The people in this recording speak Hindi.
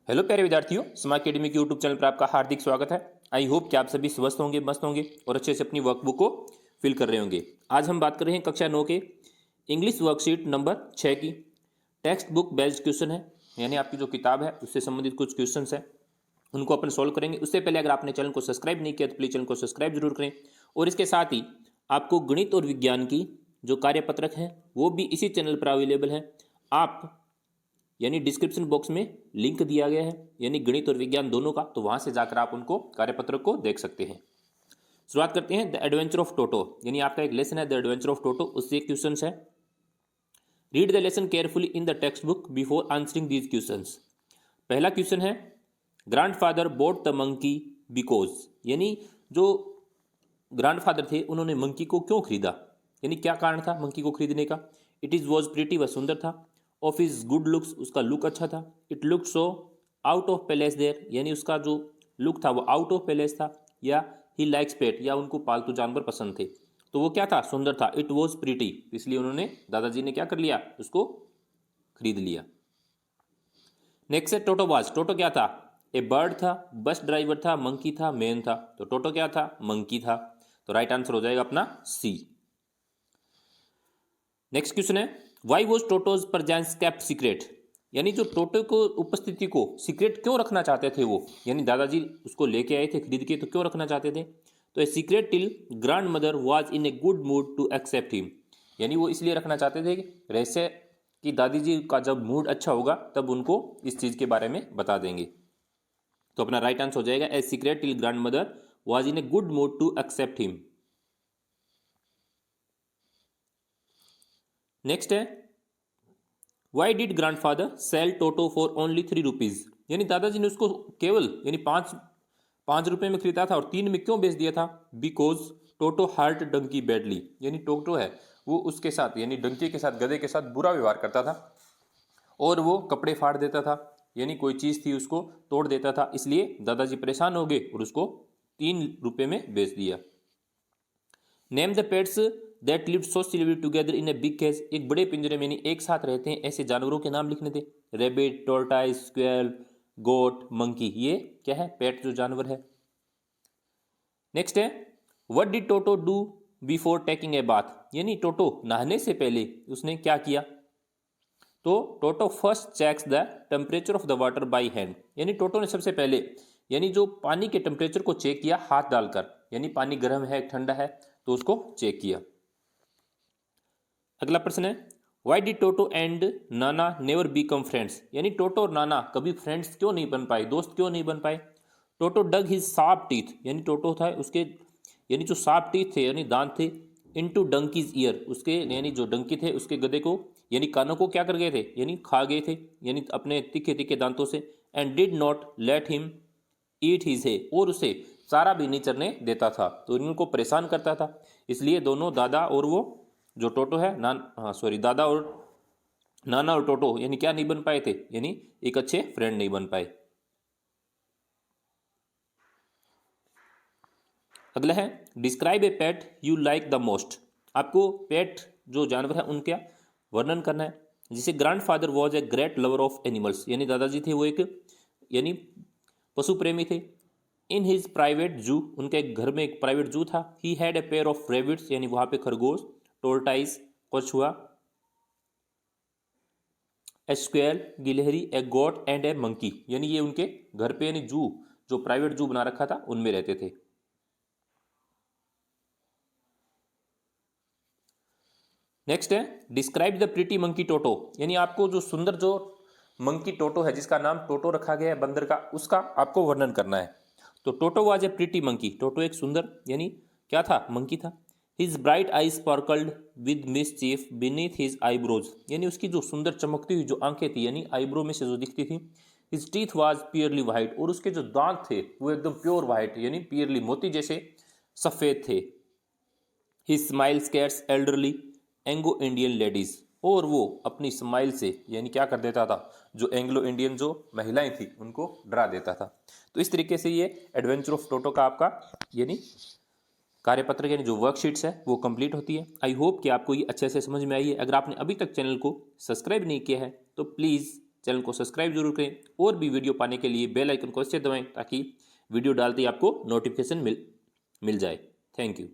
हेलो प्यारे विद्यार्थियों, स्मार्ट अकेडमी के यूट्यूब चैनल पर आपका हार्दिक स्वागत है। आई होप कि आप सभी स्वस्थ होंगे, मस्त होंगे और अच्छे से अपनी वर्कबुक को फिल कर रहे होंगे। आज हम बात कर रहे हैं कक्षा 9 के इंग्लिश वर्कशीट नंबर 6 की। टेक्स्ट बुक बेस्ड क्वेश्चन है, यानी आपकी जो किताब है उससे संबंधित कुछ क्वेश्चन है, उनको अपन सॉल्व करेंगे। उससे पहले अगर आपने चैनल को सब्सक्राइब नहीं किया तो प्लीज़ चैनल को सब्सक्राइब जरूर करें। और इसके साथ ही आपको गणित और विज्ञान की जो कार्यपत्रक हैं वो भी इसी चैनल पर अवेलेबल है। आप यानी डिस्क्रिप्शन बॉक्स में लिंक दिया गया है, यानी गणित और विज्ञान दोनों का, तो वहां से जाकर आप उनको कार्यपत्रक को देख सकते हैं। शुरुआत करते हैं। द एडवेंचर ऑफ टोटो, यानी आपका एक लेसन है द एडवेंचर ऑफ टोटो, उससे क्वेश्चन है। Read the lesson carefully in the text book before answering these questions. पहला क्वेश्चन है, grandfather boat the monkey because, यानी जो ग्रैंडफादर थे उन्होंने मंकी को क्यों खरीदा, यानी क्या कारण था मंकी को खरीदने का। इट इज वॉज प्रिटी, वह सुंदर था। ऑफ हिज गुड लुक्स, उसका लुक अच्छा था। It look so out of palace there, यानी उसका जो लुक था वो आउट ऑफ पैलेस था। या ही लाइक्स पेट, या उनको पालतू जानवर पसंद थे, तो वो क्या था, सुंदर था। इट वॉज प्रिटी, इसलिए उन्होंने, दादाजी ने क्या कर लिया, उसको खरीद लिया। नेक्स्ट है टोटो वाज, टोटो क्या था, ए बर्ड था, बस ड्राइवर था, मंकी था, मैन था। तो टोटो क्या था, मंकी था। तो राइट आंसर हो जाएगा अपना सी। नेक्स्ट क्वेश्चन है, why was टोटोज presence kept secret, यानी जो टोटो को उपस्थिति को सीक्रेट क्यों रखना चाहते थे वो, यानी दादाजी उसको लेके आए थे खरीद के, तो क्यों रखना चाहते थे। तो a secret till grandmother was in a good mood to accept him, यानी वो इसलिए रखना चाहते थे रहस्य कि दादी जी का जब मूड अच्छा होगा तब उनको इस चीज़ के बारे में बता देंगे। तो अपना राइट आंसर हो जाएगा a secret till grandmother was in a good mood to accept him. Next है, why did grandfather sell Toto for only 3 rupees, यानी दादाजी ने उसको केवल यानी पाँच रुपए में खरीदा था और 3 में क्यों बेच दिया था। Because Toto hurt donkey badly, यानी टोटो है वो उसके साथ यानी डंकी के साथ, गधे के साथ बुरा व्यवहार करता था और वो कपड़े फाड़ देता था, यानी कोई चीज़ थी उसको तोड़ देता था, इसलिए दादाजी परेशान हो गए और उसको 3 रुपए में बेच दिया। Name the pets that live socially together in a big cage, एक बड़े पिंजरे में नहीं एक साथ रहते हैं ऐसे जानवरों के नाम लिखने थे। रेबिट, टोर्टाइस, स्क्वेल, गोट, मंकी, ये क्या है, पेट जो जानवर है। नेक्स्ट है, what did Toto do before taking a bath, यानी टोटो नहाने से पहले उसने क्या किया। तो Toto first checks the temperature of the water by hand, यानी टोटो ने सबसे पहले यानी जो पानी के टेम्परेचर को चेक किया हाथ डालकर, यानी पानी गर्म है ठंडा है तो उसको चेक किया। अगला प्रश्न है, why did toto and Nana never become friends, यानी टोटो और नाना कभी फ्रेंड्स क्यों नहीं बन पाए, दोस्त क्यों नहीं बन पाए। टोटो डग हिज शार्प टीथ, यानी टोटो था उसके यानी जो शार्प टीथ थे यानी दांत थे, इनटू डंकीज ईयर, उसके यानी जो डंकी थे उसके गधे को यानी कानों को क्या कर गए थे, यानी खा गए थे, यानी अपने तीखे तीखे दांतों से। And did not let him eat his है, और उसे चारा भी नहीं चरने देता था, तो इनको परेशान करता था। इसलिए दोनों दादा और वो जो टोटो है दादा और नाना और टोटो यानी क्या नहीं बन पाए थे, यानी एक अच्छे फ्रेंड नहीं बन पाए। अगला है, describe A pet you like the most, आपको पेट जो जानवर है उनका वर्णन करना है। जिसे grandfather was a great lover of animals, यानी दादाजी थे वो एक यानी पशु प्रेमी थे। इन हिज प्राइवेट जू, उनके घर में एक प्राइवेट जू था। He had a pair of rabbits, यानी वहां पे खरगोश, टोर्टाइस, कछुआ, ए स्क्वेल, गिलहरी, ए गोट एंड ए मंकी, यानी ये उनके घर पे यानी जू जो प्राइवेट जू बना रखा था उनमें रहते थे। नेक्स्ट है, डिस्क्राइब द प्रिटी मंकी टोटो, यानी आपको जो सुंदर जो मंकी टोटो है जिसका नाम टोटो रखा गया है बंदर का, उसका आपको वर्णन करना है। तो Toto was a pretty monkey, Toto एक सुंदर यानी क्या था, मंकी था। His bright eye sparkled with mischief beneath his eyebrows, यानी उसकी जो सुंदर चमकती हुई जो आंखें थी यानी आईब्रो में से जो दिखती थी। His teeth was purely white, और उसके जो दांत थे वो एकदम प्योर वाइट यानी प्योरली मोती जैसे सफेद थे। His smile scarce elderly Anglo Indian ladies, और वो अपनी स्माइल से यानी क्या कर देता था, जो एंग्लो इंडियन जो महिलाएं थी उनको डरा देता था। तो इस तरीके से ये एडवेंचर ऑफ टोटो का आपका यानी कार्यपत्र यानी जो वर्कशीट्स है वो कंप्लीट होती है। आई होप कि आपको ये अच्छे से समझ में आई है। अगर आपने अभी तक चैनल को सब्सक्राइब नहीं किया है तो प्लीज़ चैनल को सब्सक्राइब जरूर करें और भी वीडियो पाने के लिए बेल आइकन को अवश्य दबाएं ताकि वीडियो डालते ही आपको नोटिफिकेशन मिल जाए। Thank you.